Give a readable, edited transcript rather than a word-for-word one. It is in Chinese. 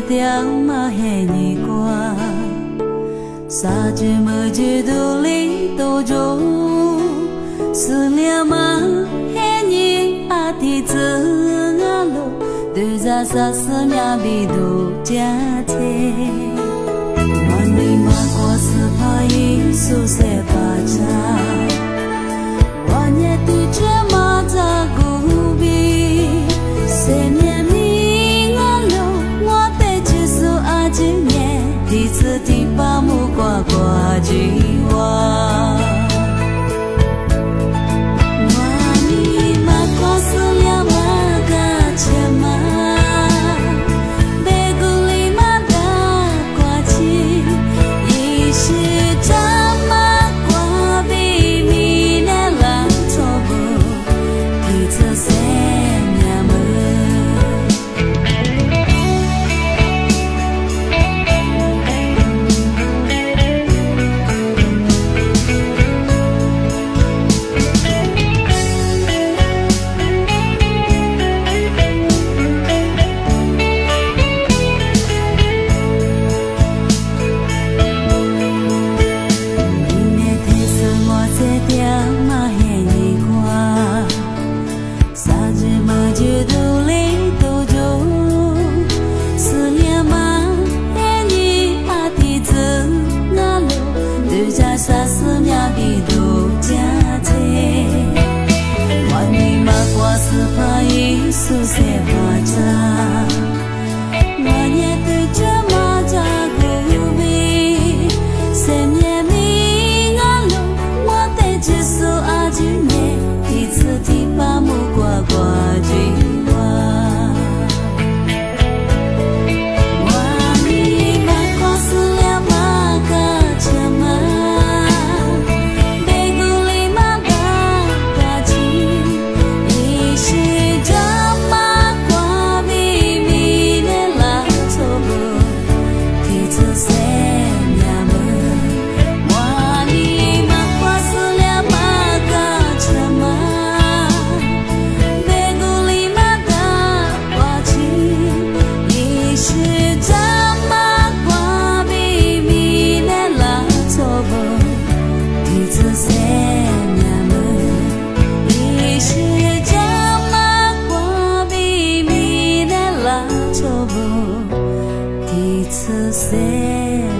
掉嘛嘿你瓜，啥子么子都里都做，思念嘛嘿你阿弟子啊路，对着啥思念比都加贴，我你嘛过是怕一苏塞巴扎，我也对着嘛扎古比，谁念你啊路，我对着苏阿吉念，第次第八木瓜瓜吉哇。苏塞巴扎，我也对着马扎古比，谁念你啊路，我对着苏阿吉念，第次第八木瓜瓜吉。第次谁？